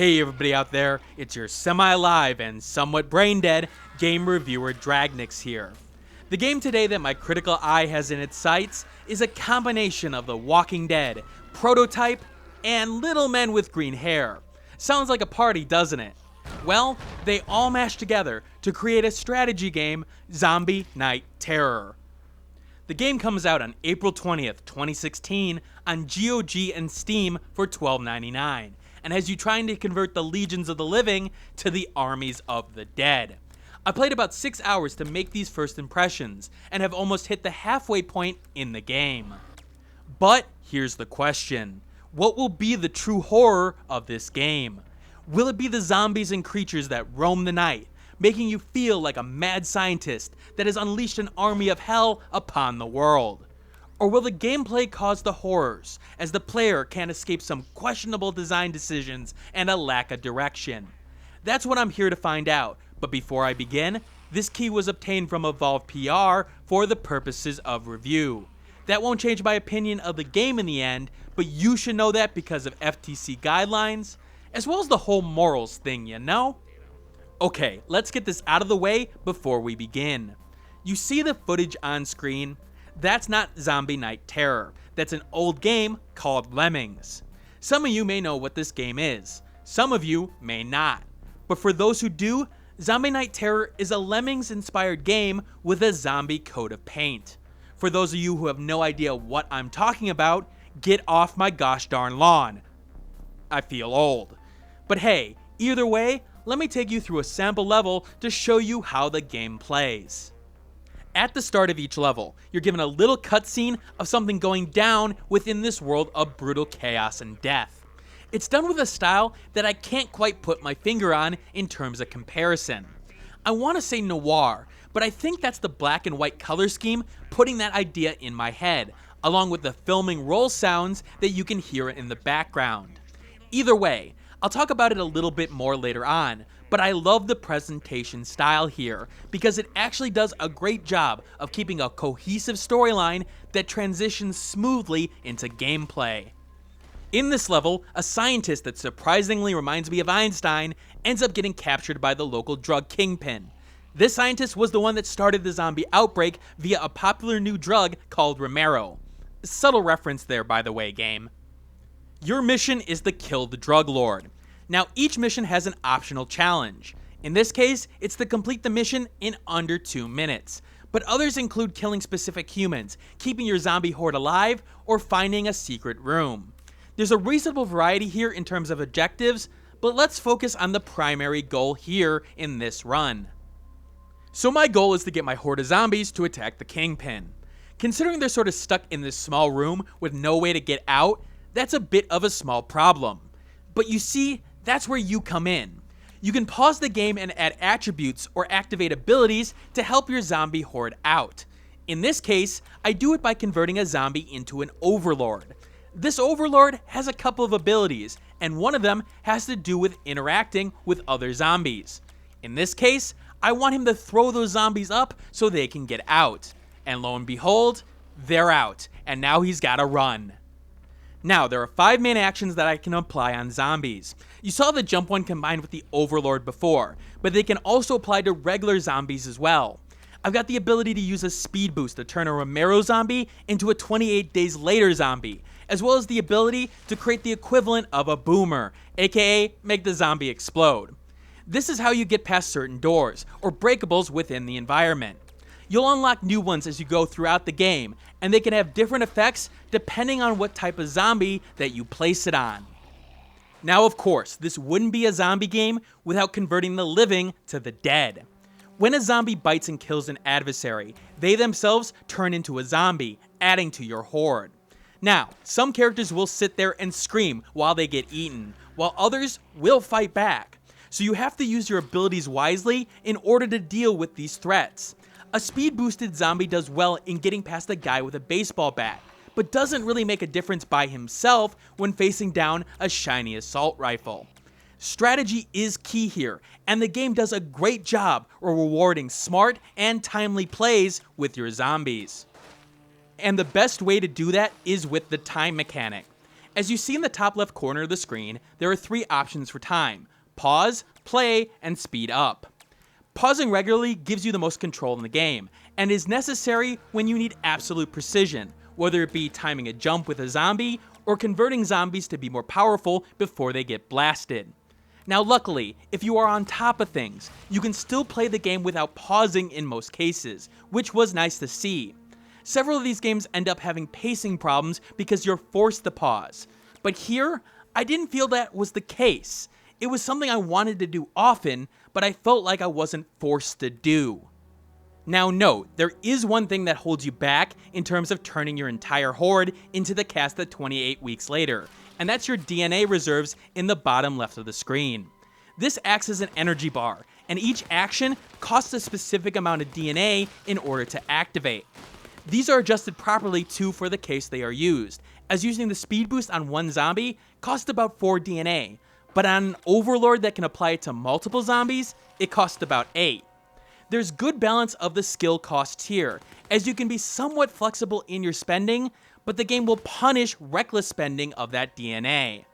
Hey everybody out there, it's your semi-live and somewhat brain-dead game reviewer Dragnix here. The game today that my critical eye has in its sights is a combination of The Walking Dead, Prototype, and Little Men with Green Hair. Sounds like a party, doesn't it? Well, they all mashed together to create a strategy game, Zombie Night Terror. The game comes out on April 20th, 2016 on GOG and Steam for $12.99. And has you trying to convert the legions of the living to the armies of the dead. I played about 6 hours to make these first impressions, and have almost hit the halfway point in the game. But here's the question. What will be the true horror of this game? Will it be the zombies and creatures that roam the night, making you feel like a mad scientist that has unleashed an army of hell upon the world? Or will the gameplay cause the horrors, as the player can't escape some questionable design decisions and a lack of direction? That's what I'm here to find out, but before I begin, this key was obtained from evolve.pr for the purposes of review. That won't change my opinion of the game in the end, but you should know that because of FTC guidelines, as well as the whole morals thing, you know? Okay, let's get this out of the way before we begin. You see the footage on screen? That's not Zombie Night Terror. That's an old game called Lemmings. Some of you may know what this game is. Some of you may not. But for those who do, Zombie Night Terror is a Lemmings-inspired game with a zombie coat of paint. For those of you who have no idea what I'm talking about, get off my gosh darn lawn. I feel old. But hey, either way, let me take you through a sample level to show you how the game plays. At the start of each level, you're given a little cutscene of something going down within this world of brutal chaos and death. It's done with a style that I can't quite put my finger on in terms of comparison. I want to say noir, but I think that's the black and white color scheme putting that idea in my head, along with the filming roll sounds that you can hear in the background. Either way, I'll talk about it a little bit more later on, but I love the presentation style here because it actually does a great job of keeping a cohesive storyline that transitions smoothly into gameplay. In this level, a scientist that surprisingly reminds me of Einstein ends up getting captured by the local drug kingpin. This scientist was the one that started the zombie outbreak via a popular new drug called Romero. Subtle reference there, by the way, game. Your mission is to kill the drug lord. Now, each mission has an optional challenge. In this case, it's to complete the mission in under 2 minutes. But others include killing specific humans, keeping your zombie horde alive, or finding a secret room. There's a reasonable variety here in terms of objectives, but let's focus on the primary goal here in this run. So my goal is to get my horde of zombies to attack the kingpin. Considering they're sort of stuck in this small room with no way to get out, that's a bit of a small problem. But you see, that's where you come in. You can pause the game and add attributes or activate abilities to help your zombie horde out. In this case, I do it by converting a zombie into an overlord. This overlord has a couple of abilities, and one of them has to do with interacting with other zombies. In this case, I want him to throw those zombies up so they can get out. And lo and behold, they're out, and now he's gotta run. Now, there are 5 main actions that I can apply on zombies. You saw the jump one combined with the Overlord before, but they can also apply to regular zombies as well. I've got the ability to use a speed boost to turn a Romero zombie into a 28 days later zombie, as well as the ability to create the equivalent of a boomer, aka make the zombie explode. This is how you get past certain doors, or breakables within the environment. You'll unlock new ones as you go throughout the game, and they can have different effects depending on what type of zombie that you place it on. Now, of course, this wouldn't be a zombie game without converting the living to the dead. When a zombie bites and kills an adversary, they themselves turn into a zombie, adding to your horde. Now, some characters will sit there and scream while they get eaten, while others will fight back. So you have to use your abilities wisely in order to deal with these threats. A speed-boosted zombie does well in getting past a guy with a baseball bat, but doesn't really make a difference by himself when facing down a shiny assault rifle. Strategy is key here, and the game does a great job of rewarding smart and timely plays with your zombies. And the best way to do that is with the time mechanic. As you see in the top left corner of the screen, there are 3 options for time: pause, play, and speed up. Pausing regularly gives you the most control in the game, and is necessary when you need absolute precision, whether it be timing a jump with a zombie, or converting zombies to be more powerful before they get blasted. Now luckily, if you are on top of things, you can still play the game without pausing in most cases, which was nice to see. Several of these games end up having pacing problems because you're forced to pause, but here, I didn't feel that was the case. It was something I wanted to do often, but I felt like I wasn't forced to do. Now note, there is one thing that holds you back in terms of turning your entire horde into the cast at 28 weeks later, and that's your DNA reserves in the bottom left of the screen. This acts as an energy bar, and each action costs a specific amount of DNA in order to activate. These are adjusted properly too for the case they are used, as using the speed boost on one zombie costs about 4 DNA, but on an overlord that can apply it to multiple zombies, it costs about 8. There's good balance of the skill costs here, as you can be somewhat flexible in your spending, but the game will punish reckless spending of that DNA.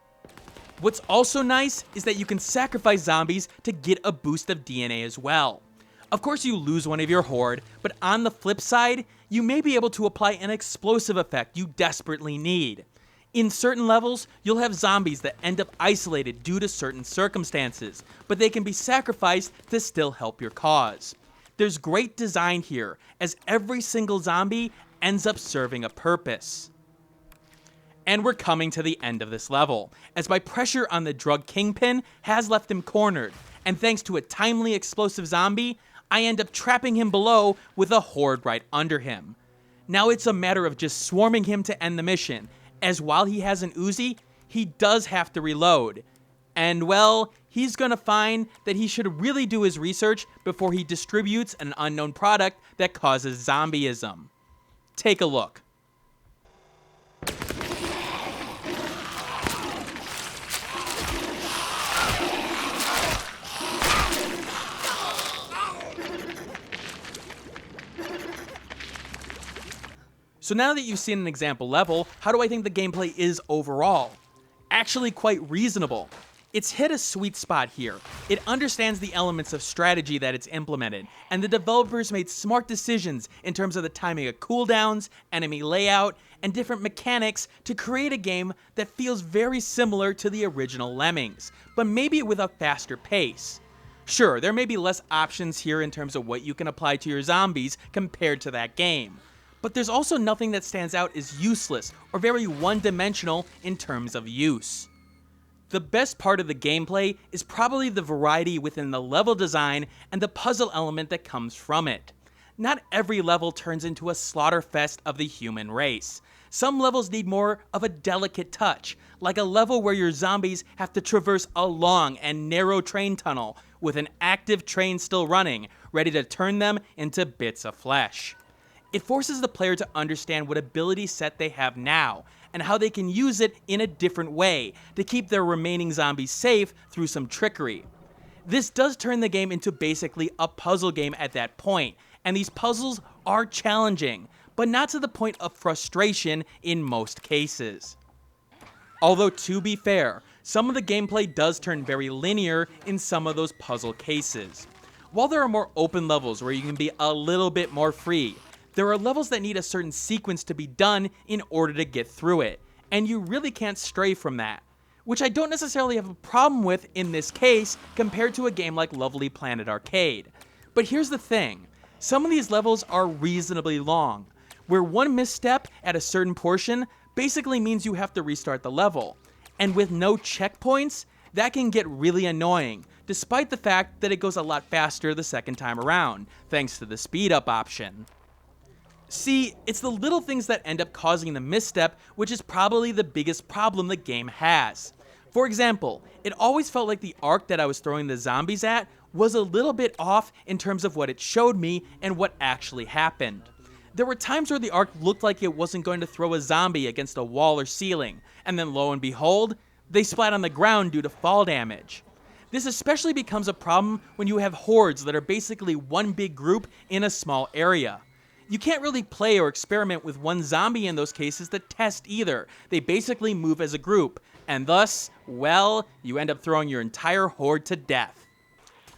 What's also nice is that you can sacrifice zombies to get a boost of DNA as well. Of course you lose one of your horde, but on the flip side, you may be able to apply an explosive effect you desperately need. In certain levels, you'll have zombies that end up isolated due to certain circumstances, but they can be sacrificed to still help your cause. There's great design here, as every single zombie ends up serving a purpose. And we're coming to the end of this level, as my pressure on the drug kingpin has left him cornered, and thanks to a timely explosive zombie, I end up trapping him below with a horde right under him. Now it's a matter of just swarming him to end the mission, as while he has an Uzi, he does have to reload. And well, he's gonna find that he should really do his research before he distributes an unknown product that causes zombieism. Take a look. So now that you've seen an example level, how do I think the gameplay is overall? Actually quite reasonable. It's hit a sweet spot here. It understands the elements of strategy that it's implemented, and the developers made smart decisions in terms of the timing of cooldowns, enemy layout, and different mechanics to create a game that feels very similar to the original Lemmings, but maybe with a faster pace. Sure, there may be less options here in terms of what you can apply to your zombies compared to that game, but there's also nothing that stands out as useless or very one-dimensional in terms of use. The best part of the gameplay is probably the variety within the level design and the puzzle element that comes from it. Not every level turns into a slaughter fest of the human race. Some levels need more of a delicate touch, like a level where your zombies have to traverse a long and narrow train tunnel with an active train still running, ready to turn them into bits of flesh. It forces the player to understand what ability set they have now, and how they can use it in a different way to keep their remaining zombies safe through some trickery. This does turn the game into basically a puzzle game at that point, and these puzzles are challenging, but not to the point of frustration in most cases. Although to be fair, some of the gameplay does turn very linear in some of those puzzle cases. While there are more open levels where you can be a little bit more free, there are levels that need a certain sequence to be done in order to get through it, and you really can't stray from that, which I don't necessarily have a problem with in this case compared to a game like Lovely Planet Arcade. But here's the thing, some of these levels are reasonably long, where one misstep at a certain portion basically means you have to restart the level, and with no checkpoints, that can get really annoying, despite the fact that it goes a lot faster the second time around, thanks to the speed up option. See, it's the little things that end up causing the misstep, which is probably the biggest problem the game has. For example, it always felt like the arc that I was throwing the zombies at was a little bit off in terms of what it showed me and what actually happened. There were times where the arc looked like it wasn't going to throw a zombie against a wall or ceiling, and then lo and behold, they splat on the ground due to fall damage. This especially becomes a problem when you have hordes that are basically one big group in a small area. You can't really play or experiment with one zombie in those cases to test either. They basically move as a group, and thus, well, you end up throwing your entire horde to death.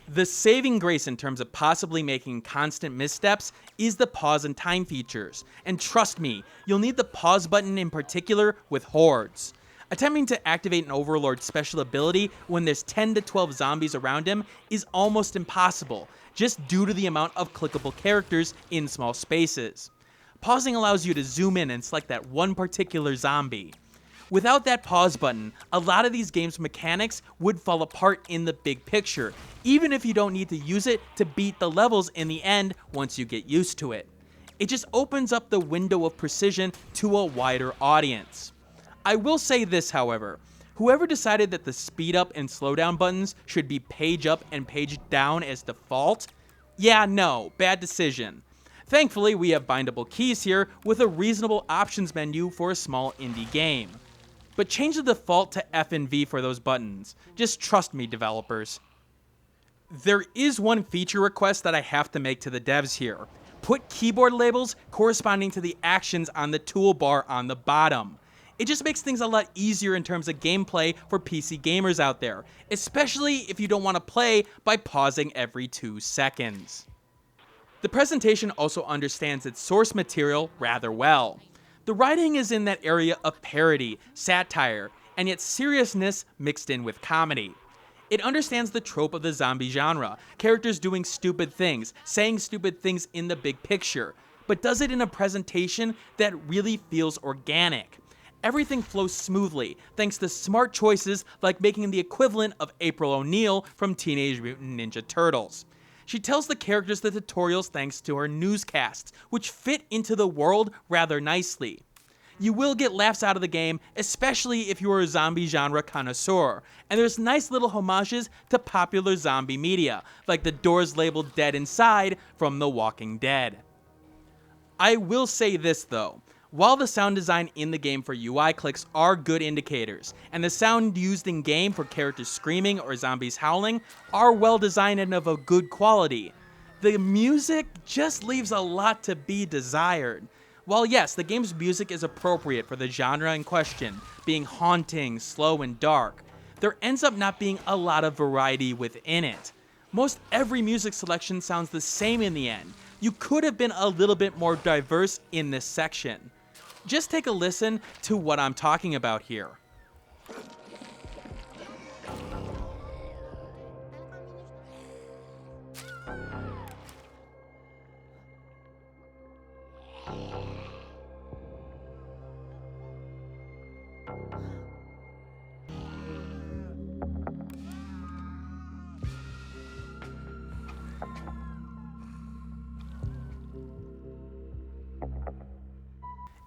The saving grace in terms of possibly making constant missteps is the pause and time features, and trust me, you'll need the pause button in particular with hordes. Attempting to activate an overlord special ability when there's 10 to 12 zombies around him is almost impossible, just due to the amount of clickable characters in small spaces. Pausing allows you to zoom in and select that one particular zombie. Without that pause button, a lot of these games' mechanics would fall apart in the big picture, even if you don't need to use it to beat the levels in the end once you get used to it. It just opens up the window of precision to a wider audience. I will say this, however, whoever decided that the speed up and slowdown buttons should be page up and page down as default, yeah, no, bad decision. Thankfully, we have bindable keys here with a reasonable options menu for a small indie game. But change the default to F and V for those buttons. Just trust me, developers. There is one feature request that I have to make to the devs here. Put keyboard labels corresponding to the actions on the toolbar on the bottom. It just makes things a lot easier in terms of gameplay for PC gamers out there, especially if you don't want to play by pausing every 2 seconds. The presentation also understands its source material rather well. The writing is in that area of parody, satire, and yet seriousness mixed in with comedy. It understands the trope of the zombie genre, characters doing stupid things, saying stupid things in the big picture, but does it in a presentation that really feels organic. Everything flows smoothly, thanks to smart choices like making the equivalent of April O'Neil from Teenage Mutant Ninja Turtles. She tells the characters the tutorials thanks to her newscasts, which fit into the world rather nicely. You will get laughs out of the game, especially if you are a zombie genre connoisseur, and there's nice little homages to popular zombie media, like the doors labeled Dead Inside from The Walking Dead. I will say this though. While the sound design in the game for UI clicks are good indicators, and the sound used in game for characters screaming or zombies howling are well designed and of a good quality, the music just leaves a lot to be desired. While yes, the game's music is appropriate for the genre in question, being haunting, slow, and dark, there ends up not being a lot of variety within it. Most every music selection sounds the same in the end. You could have been a little bit more diverse in this section. Just take a listen to what I'm talking about here.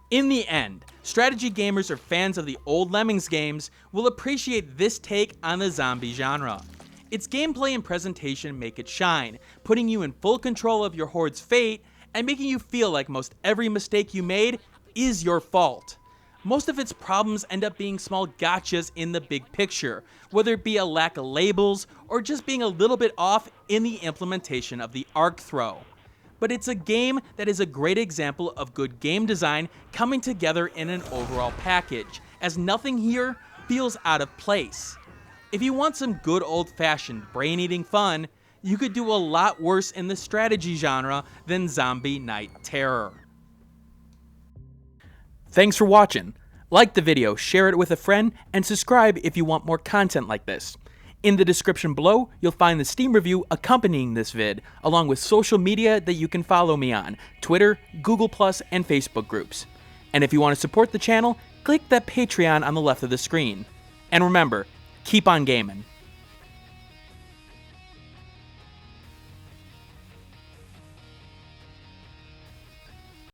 In the end, strategy gamers or fans of the old Lemmings games will appreciate this take on the zombie genre. Its gameplay and presentation make it shine, putting you in full control of your horde's fate and making you feel like most every mistake you made is your fault. Most of its problems end up being small gotchas in the big picture, whether it be a lack of labels or just being a little bit off in the implementation of the arc throw. But it's a game that is a great example of good game design coming together in an overall package, as nothing here feels out of place. If you want some good old-fashioned brain-eating fun, you could do a lot worse in the strategy genre than Zombie Night Terror. Thanks for watching. Like the video, share it with a friend, and subscribe if you want more content like this. In the description below, you'll find the Steam review accompanying this vid, along with social media that you can follow me on, Twitter, Google+, and Facebook groups. And if you want to support the channel, click that Patreon on the left of the screen. And remember, keep on gaming.